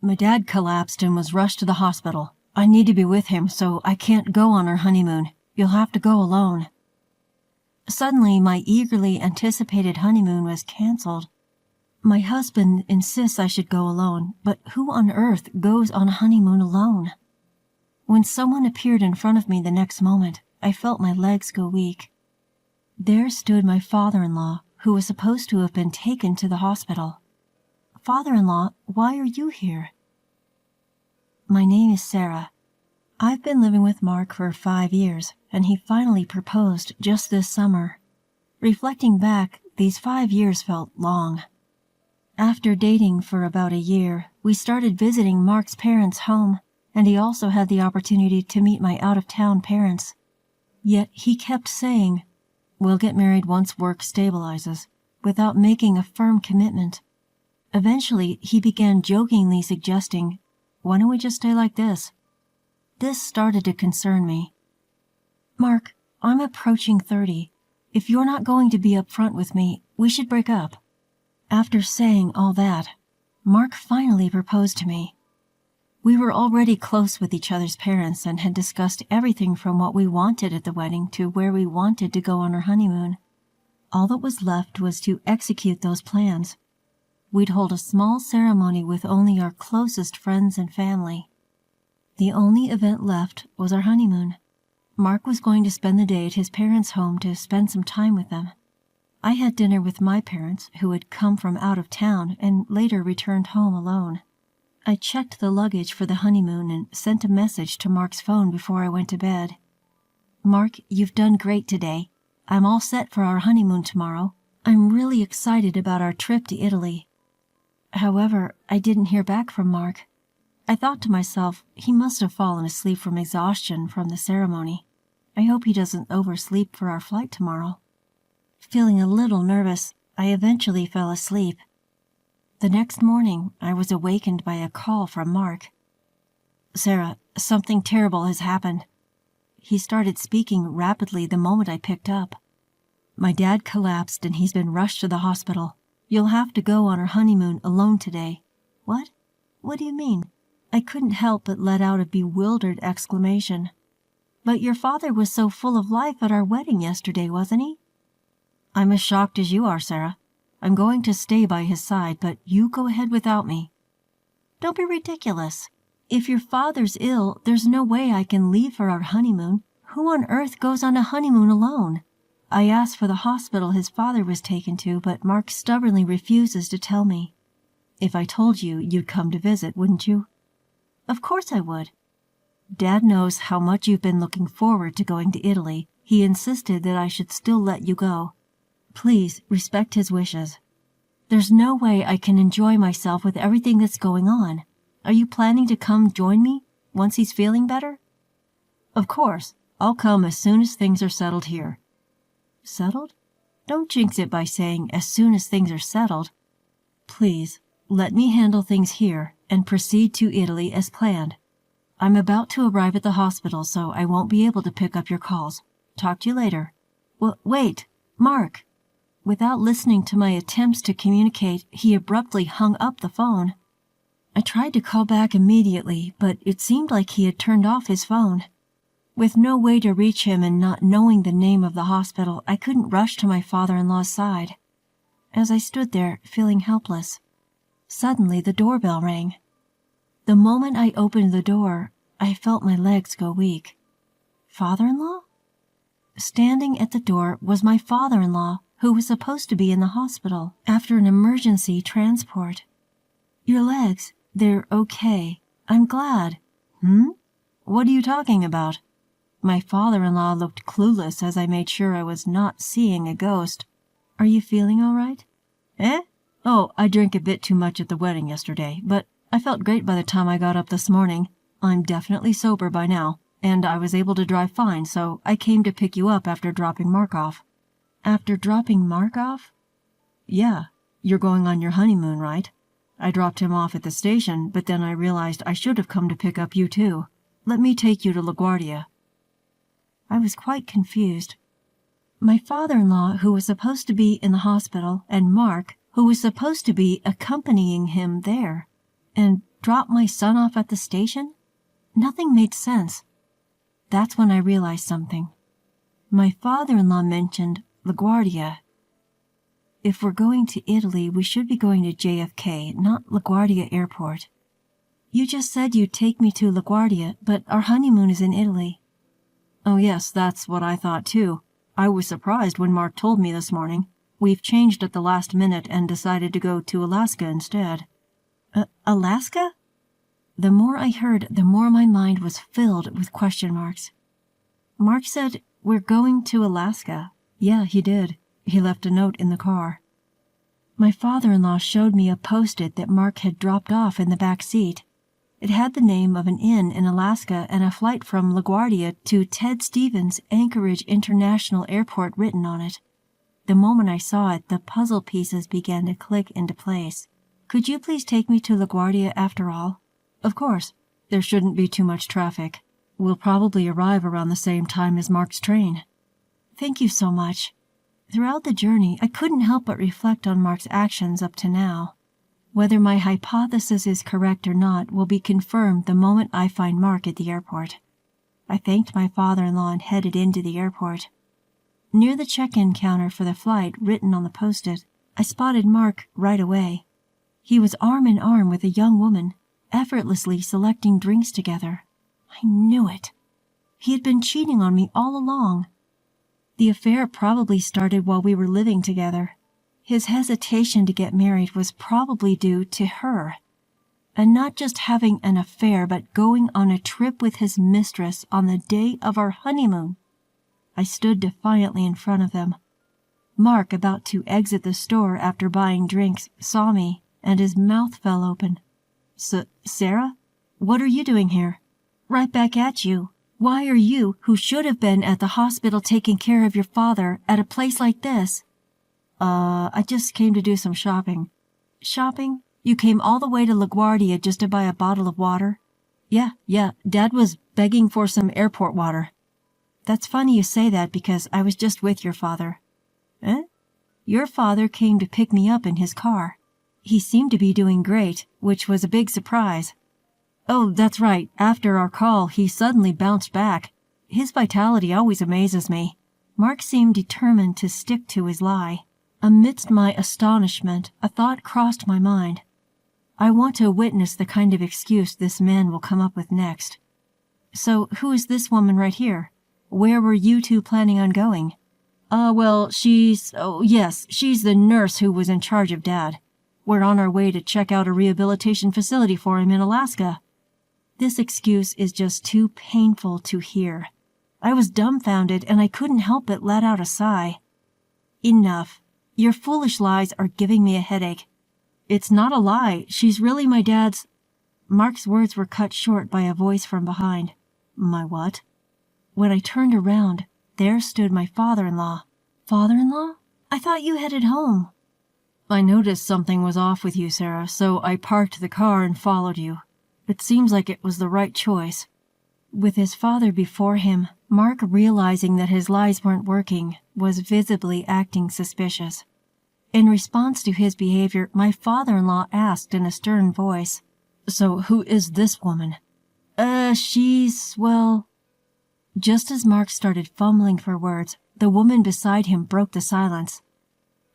My dad collapsed and was rushed to the hospital. I need to be with him, so I can't go on our honeymoon. You'll have to go alone. Suddenly, my eagerly anticipated honeymoon was canceled. My husband insists I should go alone, but who on earth goes on a honeymoon alone? When someone appeared in front of me the next moment, I felt my legs go weak. There stood my father-in-law, who was supposed to have been taken to the hospital. Father-in-law, why are you here? My name is Sarah. I've been living with Mark for 5 years, and he finally proposed just this summer. Reflecting back, these 5 years felt long. After dating for about a year, we started visiting Mark's parents' home, and he also had the opportunity to meet my out-of-town parents. Yet he kept saying, "We'll get married once work stabilizes," without making a firm commitment. Eventually, he began jokingly suggesting, "Why don't we just stay like this?" This started to concern me. "Mark, I'm approaching 30. If you're not going to be upfront with me, we should break up." After saying all that, Mark finally proposed to me. We were already close with each other's parents and had discussed everything from what we wanted at the wedding to where we wanted to go on our honeymoon. All that was left was to execute those plans. We'd hold a small ceremony with only our closest friends and family. The only event left was our honeymoon. Mark was going to spend the day at his parents' home to spend some time with them. I had dinner with my parents, who had come from out of town and later returned home alone. I checked the luggage for the honeymoon and sent a message to Mark's phone before I went to bed. "Mark, you've done great today. I'm all set for our honeymoon tomorrow. I'm really excited about our trip to Italy." However, I didn't hear back from Mark. I thought to myself, he must have fallen asleep from exhaustion from the ceremony. I hope he doesn't oversleep for our flight tomorrow. Feeling a little nervous, I eventually fell asleep. The next morning, I was awakened by a call from Mark. "Sarah, something terrible has happened." He started speaking rapidly the moment I picked up. "My dad collapsed and he's been rushed to the hospital. You'll have to go on our honeymoon alone today." "What? What do you mean?" I couldn't help but let out a bewildered exclamation. "But your father was so full of life at our wedding yesterday, wasn't he?" "I'm as shocked as you are, Sarah. I'm going to stay by his side, but you go ahead without me." "Don't be ridiculous. If your father's ill, there's no way I can leave for our honeymoon. Who on earth goes on a honeymoon alone?" I asked for the hospital his father was taken to, but Mark stubbornly refuses to tell me. "If I told you, you'd come to visit, wouldn't you?" "Of course I would." "Dad knows how much you've been looking forward to going to Italy. He insisted that I should still let you go. Please respect his wishes. There's no way I can enjoy myself with everything that's going on. Are you planning to come join me once he's feeling better?" "Of course. I'll come as soon as things are settled here." "Settled? Don't jinx it by saying as soon as things are settled. Please, let me handle things here and proceed to Italy as planned. I'm about to arrive at the hospital, so I won't be able to pick up your calls. Talk to you later." Wait, Mark." Without listening to my attempts to communicate, he abruptly hung up the phone. I tried to call back immediately, but it seemed like he had turned off his phone. With no way to reach him and not knowing the name of the hospital, I couldn't rush to my father-in-law's side. As I stood there, feeling helpless, suddenly the doorbell rang. The moment I opened the door, I felt my legs go weak. Father-in-law? Standing at the door was my father-in-law, who was supposed to be in the hospital after an emergency transport. "Your legs, they're okay. I'm glad." What are you talking about?" My father-in-law looked clueless as I made sure I was not seeing a ghost. "Are you feeling all right?" Oh, I drank a bit too much at the wedding yesterday, but I felt great by the time I got up this morning. I'm definitely sober by now, and I was able to drive fine, so I came to pick you up after dropping Mark off." "After dropping Mark off?" "Yeah, you're going on your honeymoon, right? I dropped him off at the station, but then I realized I should have come to pick up you too. Let me take you to LaGuardia." I was quite confused. My father-in-law, who was supposed to be in the hospital, and Mark, who was supposed to be accompanying him there. And Drop my son off at the station? Nothing made sense. That's when I realized something. My father-in-law mentioned LaGuardia. If we're going to Italy, we should be going to JFK, not LaGuardia Airport. You just said you'd take me to LaGuardia, but our honeymoon is in Italy. Oh yes, that's what I thought too. I was surprised when Mark told me this morning. We've changed at the last minute and decided to go to Alaska instead. Alaska? The more I heard, the more my mind was filled with question marks. Mark said, "We're going to Alaska." Yeah, he did. He left a note in the car. My father-in-law showed me a post-it that Mark had dropped off in the back seat. It had the name of an inn in Alaska and a flight from LaGuardia to Ted Stevens Anchorage International Airport written on it. The moment I saw it, the puzzle pieces began to click into place. Could you please take me to LaGuardia after all? Of course. There shouldn't be too much traffic. We'll probably arrive around the same time as Mark's train. Thank you so much. Throughout the journey, I couldn't help but reflect on Mark's actions up to now. Whether my hypothesis is correct or not will be confirmed the moment I find Mark at the airport. I thanked my father-in-law and headed into the airport. Near the check-in counter for the flight written on the post-it, I spotted Mark right away. He was arm in arm with a young woman, effortlessly selecting drinks together. I knew it. He had been cheating on me all along. The affair probably started while we were living together. His hesitation to get married was probably due to her. And not just having an affair, but going on a trip with his mistress on the day of our honeymoon. I stood defiantly in front of them. Mark, about to exit the store after buying drinks, saw me, and his mouth fell open. Sarah? What are you doing here? Right back at you. Why are you, who should have been at the hospital taking care of your father, at a place like this? I just came to do some shopping. Shopping? You came all the way to LaGuardia just to buy a bottle of water? Yeah, Dad was begging for some airport water. That's funny you say that because I was just with your father. Eh? Your father came to pick me up in his car. He seemed to be doing great, which was a big surprise. Oh, that's right. After our call, he suddenly bounced back. His vitality always amazes me. Mark seemed determined to stick to his lie. Amidst my astonishment, a thought crossed my mind. I want to witness the kind of excuse this man will come up with next. So, who is this woman right here? Where were you two planning on going? Well, she's the nurse who was in charge of Dad. We're on our way to check out a rehabilitation facility for him in Alaska. This excuse is just too painful to hear. I was dumbfounded and I couldn't help but let out a sigh. Enough. Your foolish lies are giving me a headache. It's not a lie. She's really my dad's... Mark's words were cut short by a voice from behind. My what? When I turned around, there stood my father-in-law. Father-in-law? I thought you headed home. I noticed something was off with you, Sarah, so I parked the car and followed you. It seems like it was the right choice. With his father before him, Mark, realizing that his lies weren't working, was visibly acting suspicious. In response to his behavior, my father-in-law asked in a stern voice, So who is this woman? Well... Just as Mark started fumbling for words, the woman beside him broke the silence.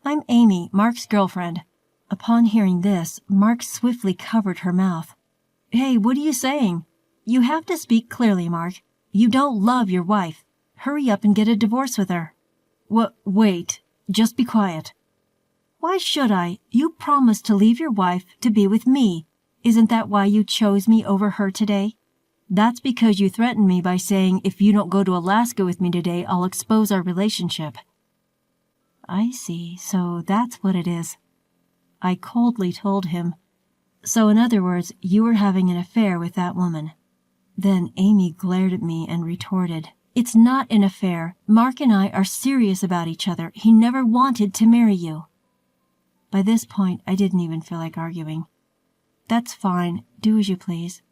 I'm Amy, Mark's girlfriend. Upon hearing this, Mark swiftly covered her mouth. Hey, what are you saying? You have to speak clearly, Mark. You don't love your wife. Hurry up and get a divorce with her. Wait. Just be quiet. Why should I? You promised to leave your wife to be with me. Isn't that why you chose me over her today? That's because you threatened me by saying if you don't go to Alaska with me today, I'll expose our relationship. I see, so that's what it is. I coldly told him. So in other words, you were having an affair with that woman. Then Amy glared at me and retorted, It's not an affair. Mark and I are serious about each other. He never wanted to marry you. By this point, I didn't even feel like arguing. That's fine. Do as you please.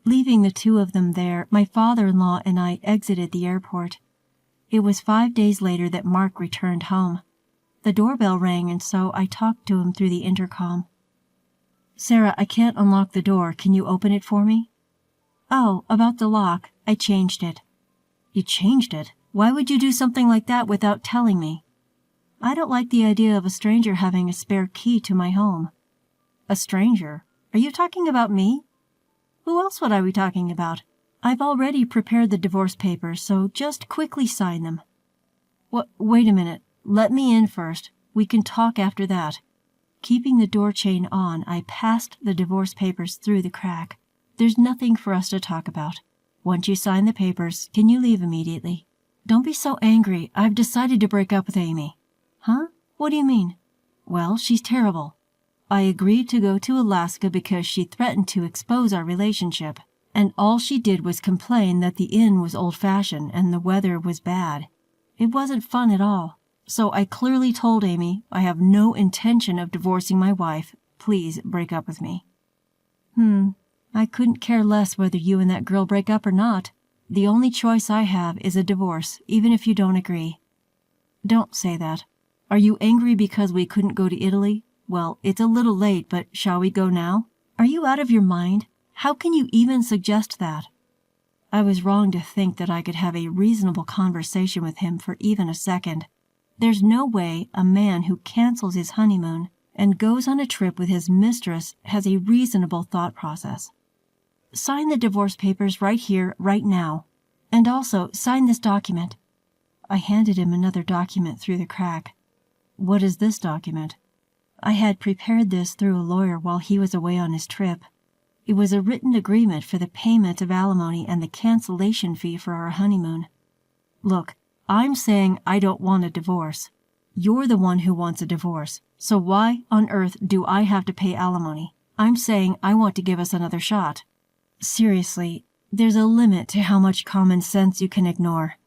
Leaving the two of them there, my father-in-law and I exited the airport. It was 5 days later that Mark returned home. The doorbell rang, and so I talked to him through the intercom. Sarah, I can't unlock the door. Can you open it for me? Oh, about the lock. I changed it. You changed it? Why would you do something like that without telling me? I don't like the idea of a stranger having a spare key to my home. A stranger? Are you talking about me? Who else would I be talking about? I've already prepared the divorce papers, so just quickly sign them. Wait a minute. Let me in first. We can talk after that. Keeping the door chain on, I passed the divorce papers through the crack. There's nothing for us to talk about. Once you sign the papers, can you leave immediately? Don't be so angry. I've decided to break up with Amy. Huh? What do you mean? Well, she's terrible. I agreed to go to Alaska because she threatened to expose our relationship, and all she did was complain that the inn was old-fashioned and the weather was bad. It wasn't fun at all. So I clearly told Amy I have no intention of divorcing my wife. Please break up with me. I couldn't care less whether you and that girl break up or not. The only choice I have is a divorce, even if you don't agree. Don't say that. Are you angry because we couldn't go to Italy? Well, it's a little late, but shall we go now? Are you out of your mind? How can you even suggest that? I was wrong to think that I could have a reasonable conversation with him for even a second. There's no way a man who cancels his honeymoon and goes on a trip with his mistress has a reasonable thought process. Sign the divorce papers right here, right now. And also, sign this document. I handed him another document through the crack. What is this document? I had prepared this through a lawyer while he was away on his trip. It was a written agreement for the payment of alimony and the cancellation fee for our honeymoon. Look, I'm saying I don't want a divorce. You're the one who wants a divorce, so why on earth do I have to pay alimony? I'm saying I want to give us another shot. Seriously, there's a limit to how much common sense you can ignore.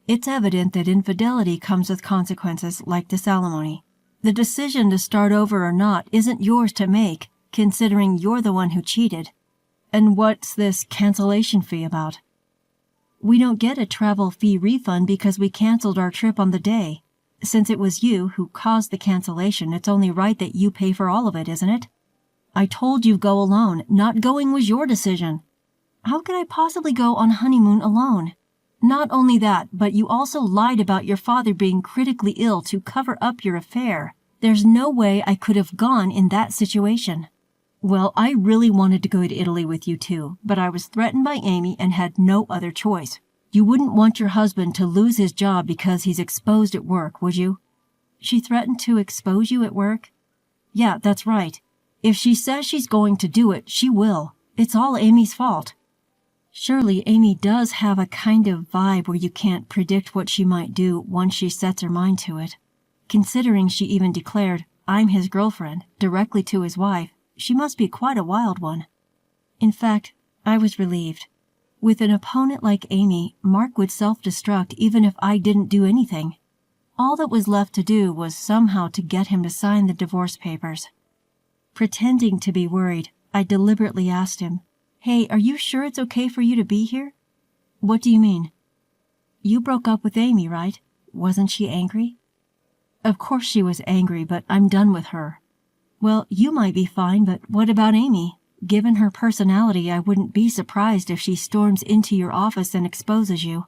It's evident that infidelity comes with consequences like this alimony. The decision to start over or not isn't yours to make, considering you're the one who cheated. And what's this cancellation fee about? We don't get a travel fee refund because we canceled our trip on the day. Since it was you who caused the cancellation, it's only right that you pay for all of it, isn't it? I told you go alone. Not going was your decision. How could I possibly go on honeymoon alone? Not only that, but you also lied about your father being critically ill to cover up your affair. There's no way I could have gone in that situation. Well, I really wanted to go to Italy with you too, but I was threatened by Amy and had no other choice. You wouldn't want your husband to lose his job because he's exposed at work, would you? She threatened to expose you at work? Yeah, that's right. If she says she's going to do it, she will. It's all Amy's fault. Surely Amy does have a kind of vibe where you can't predict what she might do once she sets her mind to it. Considering she even declared, "I'm his girlfriend," directly to his wife, she must be quite a wild one. In fact, I was relieved. With an opponent like Amy, Mark would self-destruct even if I didn't do anything. All that was left to do was somehow to get him to sign the divorce papers. Pretending to be worried, I deliberately asked him, "Hey, are you sure it's okay for you to be here?" "What do you mean?" "You broke up with Amy, right? Wasn't she angry?" "Of course she was angry, but I'm done with her." "Well, you might be fine, but what about Amy? Given her personality, I wouldn't be surprised if she storms into your office and exposes you."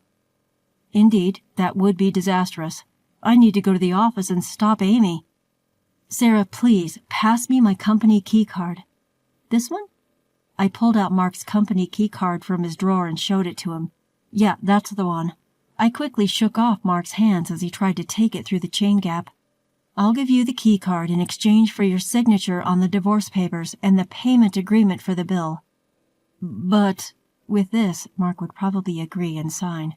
"Indeed, that would be disastrous. I need to go to the office and stop Amy." "Sarah, please, pass me my company key card." "This one?" I pulled out Mark's company key card from his drawer and showed it to him. "Yeah, that's the one." I quickly shook off Mark's hands as he tried to take it through the chain gap. "I'll give you the key card in exchange for your signature on the divorce papers and the payment agreement for the bill." "But..." With this, Mark would probably agree and sign.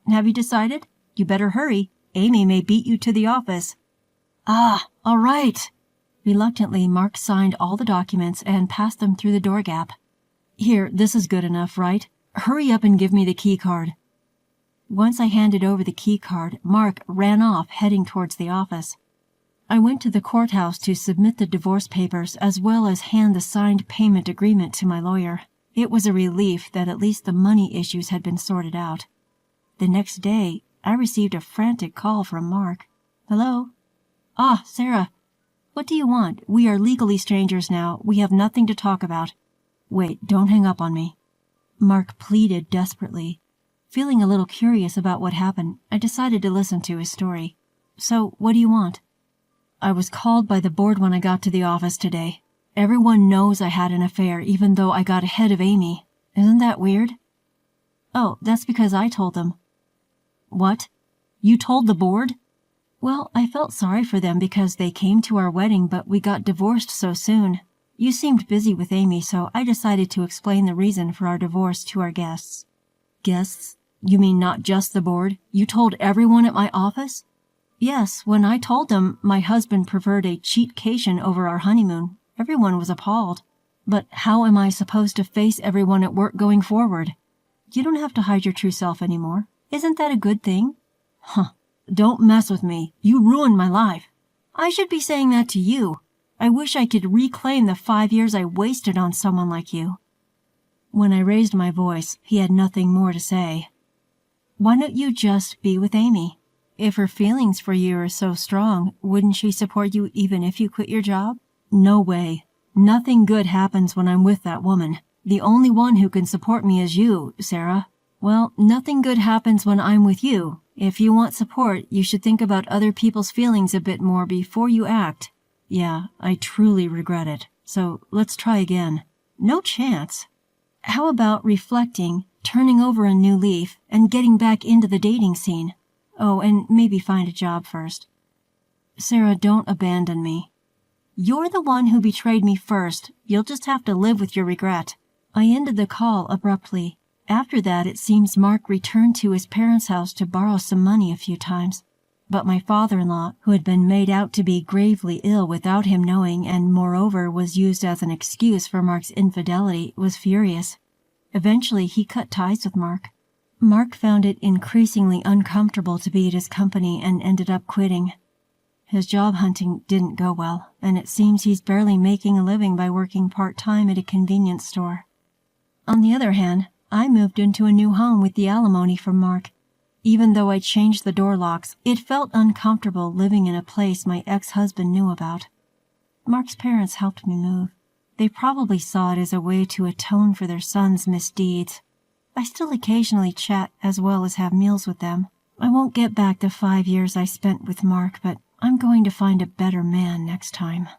"Have you decided? You better hurry. Amy may beat you to the office." "Ah, all right." Reluctantly, Mark signed all the documents and passed them through the door gap. "Here, this is good enough, right? Hurry up and give me the key card." Once I handed over the key card, Mark ran off, heading towards the office. I went to the courthouse to submit the divorce papers as well as hand the signed payment agreement to my lawyer. It was a relief that at least the money issues had been sorted out. The next day, I received a frantic call from Mark. "Hello?" "Ah, Sarah." What do you want? We are legally strangers now. We have nothing to talk about. Wait, don't hang up on me. Mark pleaded desperately. Feeling a little curious about what happened, I decided to listen to his story. So, what do you want? I was called by the board when I got to the office today. Everyone knows I had an affair, even though I got ahead of Amy. Isn't that weird? Oh, that's because I told them. What? You told the board? Well, I felt sorry for them because they came to our wedding, but we got divorced so soon. You seemed busy with Amy, so I decided to explain the reason for our divorce to our guests. Guests? You mean not just the board? You told everyone at my office? Yes, when I told them my husband preferred a cheatcation over our honeymoon, everyone was appalled. But how am I supposed to face everyone at work going forward? You don't have to hide your true self anymore. Isn't that a good thing? Huh. Don't mess with me. You ruined my life. I should be saying that to you. I wish I could reclaim the 5 years I wasted on someone like you. When I raised my voice, he had nothing more to say. Why don't you just be with Amy? If her feelings for you are so strong, wouldn't she support you even if you quit your job? No way. Nothing good happens when I'm with that woman. The only one who can support me is you, Sarah. Well, nothing good happens when I'm with you. If you want support, you should think about other people's feelings a bit more before you act. Yeah, I truly regret it. So let's try again. No chance. How about reflecting, turning over a new leaf, and getting back into the dating scene? Oh, and maybe find a job first. Sarah, don't abandon me. You're the one who betrayed me first. You'll just have to live with your regret. I ended the call abruptly. After that, it seems Mark returned to his parents' house to borrow some money a few times. But my father-in-law, who had been made out to be gravely ill without him knowing and moreover was used as an excuse for Mark's infidelity, was furious. Eventually, he cut ties with Mark. Mark found it increasingly uncomfortable to be at his company and ended up quitting. His job hunting didn't go well, and it seems he's barely making a living by working part-time at a convenience store. On the other hand, I moved into a new home with the alimony from Mark. Even though I changed the door locks, it felt uncomfortable living in a place my ex-husband knew about. Mark's parents helped me move. They probably saw it as a way to atone for their son's misdeeds. I still occasionally chat as well as have meals with them. I won't get back the 5 years I spent with Mark, but I'm going to find a better man next time.